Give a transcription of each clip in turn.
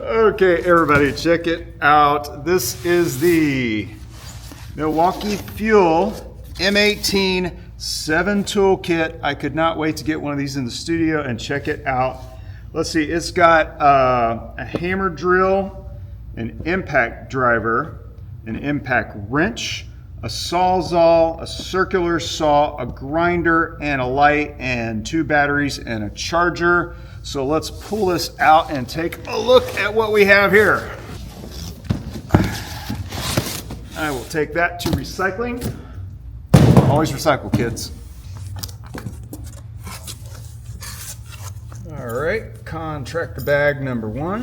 Okay, everybody, check it out. This is the Milwaukee FUEL M18 7-tool kit. I could not wait to get one of these in the studio and check it out. Let's see, it's got a hammer drill, an impact driver, an impact wrench, a Sawzall, a circular saw, a grinder, and a light, and 2 batteries and a charger. So let's pull this out and take a look at what we have here. I will take that to recycling. Always recycle, kids. All right, contractor bag number 1.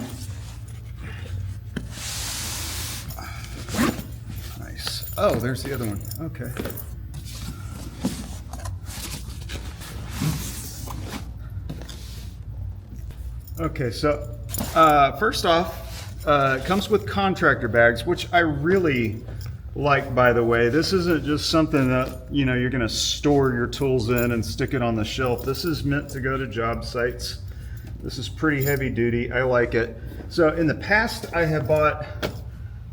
Nice. Oh, there's the other one. Okay. Okay, so first off, it comes with contractor bags, which I really like, by the way. This isn't just something that, you know, you're going to store your tools in and stick it on the shelf. This is meant to go to job sites. This is pretty heavy duty. I like it. So in the past, I have bought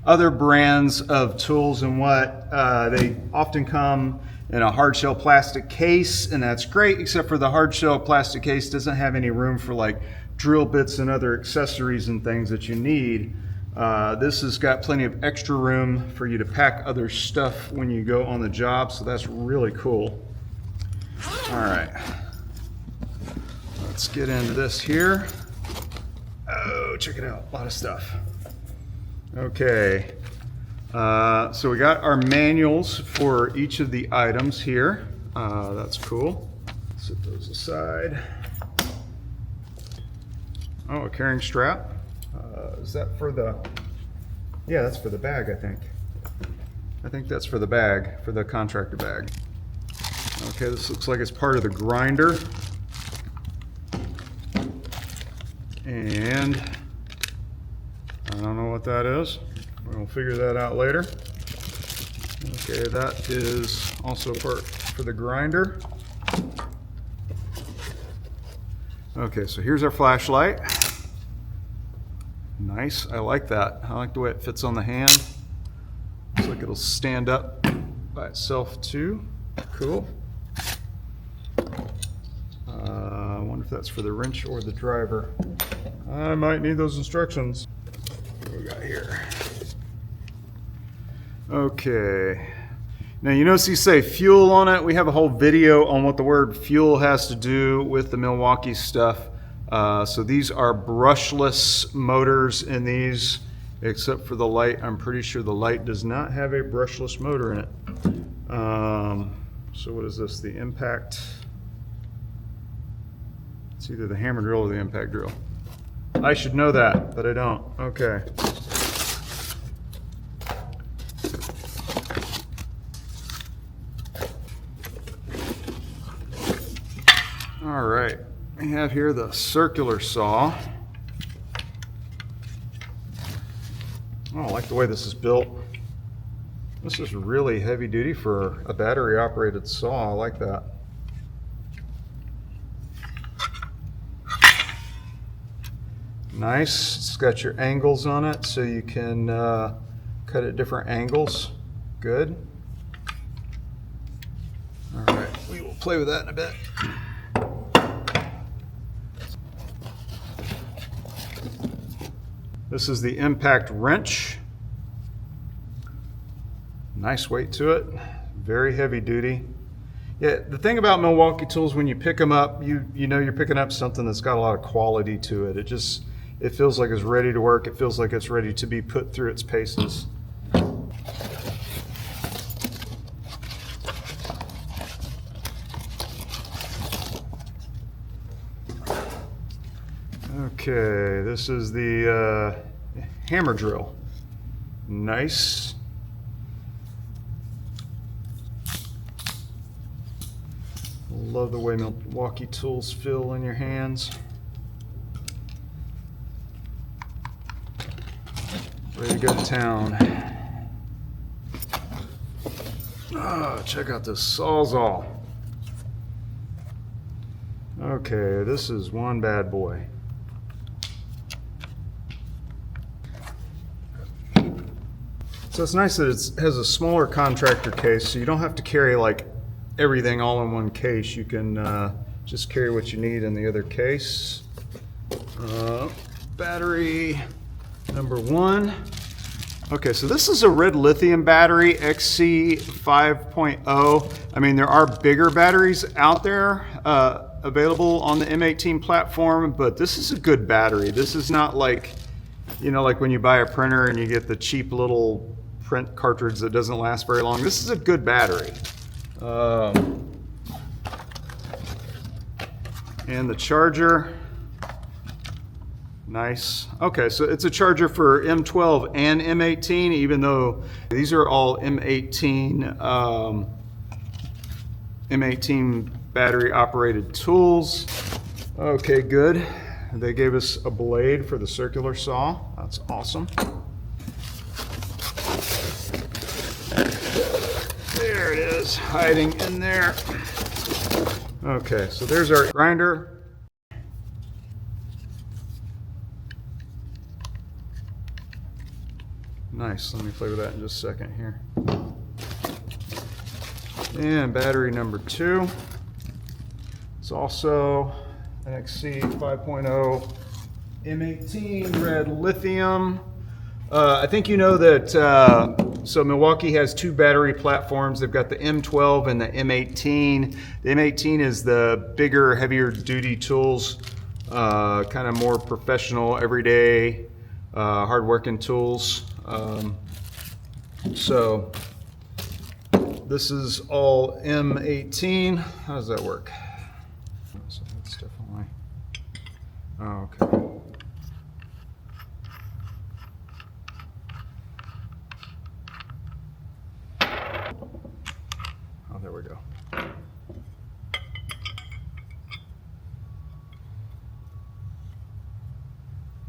other brands of tools, and what they often come in a hard shell plastic case, and that's great, except for the hard shell plastic case doesn't have any room for like drill bits and other accessories and things that you need. This has got plenty of extra room for you to pack other stuff when you go on the job, so that's really cool. All right, let's get into this here. Oh, check it out, a lot of stuff. Okay, so we got our manuals for each of the items here. That's cool. Set those aside. Oh, a carrying strap. Is that for the, yeah, that's for the bag, I think. I think that's for the bag, for the contractor bag. Okay, this looks like it's part of the grinder. And I don't know what that is. We'll figure that out later. Okay, that is also part for the grinder. Okay, so here's our flashlight. Nice, I like that. I like the way it fits on the hand. Looks like it'll stand up by itself too. Cool. I wonder if that's for the wrench or the driver. I might need those instructions. What do we got here? Okay. Now you notice you say fuel on it. We have a whole video on what the word fuel has to do with the Milwaukee stuff. So these are brushless motors in these, except for the light. I'm pretty sure the light does not have a brushless motor in it. So what is this? The impact? It's either the hammer drill or the impact drill. I should know that, but I don't. Okay. All right. We have here the circular saw. Oh, I like the way this is built. This is really heavy duty for a battery operated saw. I like that. Nice. It's got your angles on it so you can cut at different angles. Good. All right, we will play with that in a bit. This is the impact wrench. Nice weight to it. Very heavy duty. Yeah, the thing about Milwaukee tools, when you pick them up, you know you're picking up something that's got a lot of quality to it. It feels like it's ready to work. It feels like it's ready to be put through its paces. Okay, this is the hammer drill. Nice. Love the way Milwaukee tools feel in your hands. Ready to go to town. Oh, check out this Sawzall. Okay, this is one bad boy. So it's nice that it has a smaller contractor case, so you don't have to carry like everything all in one case. You can just carry what you need in the other case. Battery number 1. Okay, so this is a red lithium battery, XC 5.0. I mean, there are bigger batteries out there available on the M18 platform, but this is a good battery. This is not like, you know, like when you buy a printer and you get the cheap little print cartridge that doesn't last very long. This is a good battery. And the charger. Nice. Okay, so it's a charger for M12 and M18, even though these are all M18 battery operated tools. Okay, good. They gave us a blade for the circular saw. That's awesome. There it is, hiding in there. Okay, so there's our grinder. Nice, let me play with that in just a second here. And battery number 2. It's also an XC 5.0 M18 red lithium. I think you know that, so Milwaukee has 2 battery platforms. They've got the M12 and the M18. The M18 is the bigger, heavier duty tools, kind of more professional, everyday, hard-working tools. So this is all M18. How does that work? So that's definitely, oh, okay. Oh, there we go.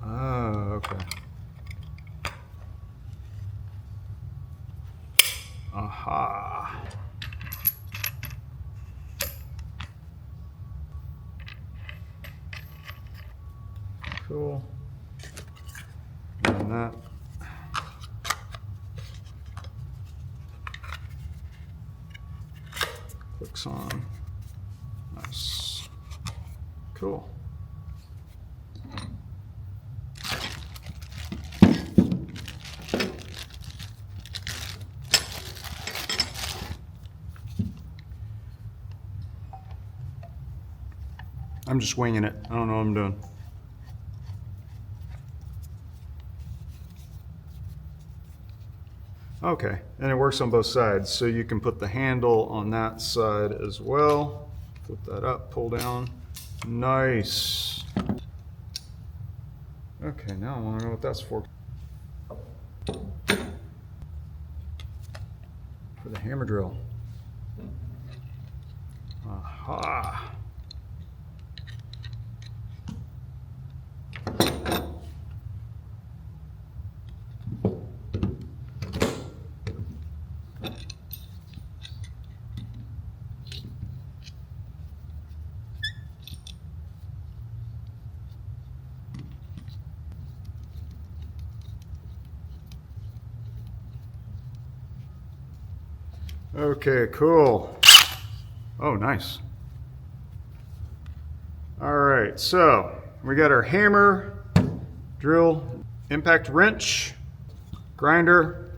Oh, okay. Aha. Cool. And that. Clicks on. Nice. Cool. I'm just winging it. I don't know what I'm doing. Okay, and it works on both sides. So you can put the handle on that side as well. Flip that up, pull down. Nice. Okay, now I want to know what that's for. For the hammer drill. Aha. Okay, cool. Oh, nice. All right, so we got our hammer, drill, impact wrench, grinder,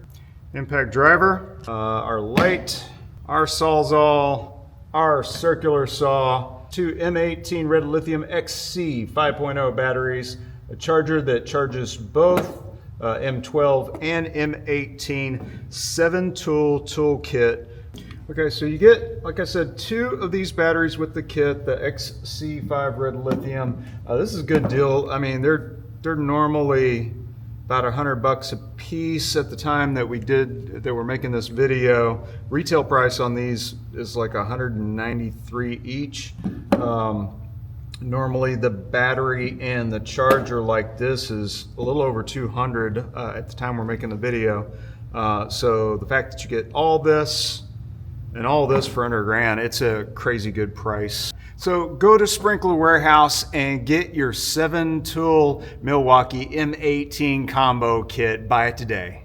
impact driver, our light, our Sawzall, our circular saw, 2 M18 red lithium XC 5.0 batteries, a charger that charges both M12 and M18, 7-tool toolkit. Okay, so you get, like I said, 2 of these batteries with the kit, the XC5 red lithium. This is a good deal. I mean, they're normally about $100 a piece at the time that we're making this video. Retail price on these is like $193 each. Normally the battery and the charger like this is a little over $200 at the time we're making the video. So the fact that you get all this and all this for under $1,000, it's a crazy good price. So go to Sprinkler Warehouse and get your 7-tool Milwaukee M18 combo kit. Buy it today.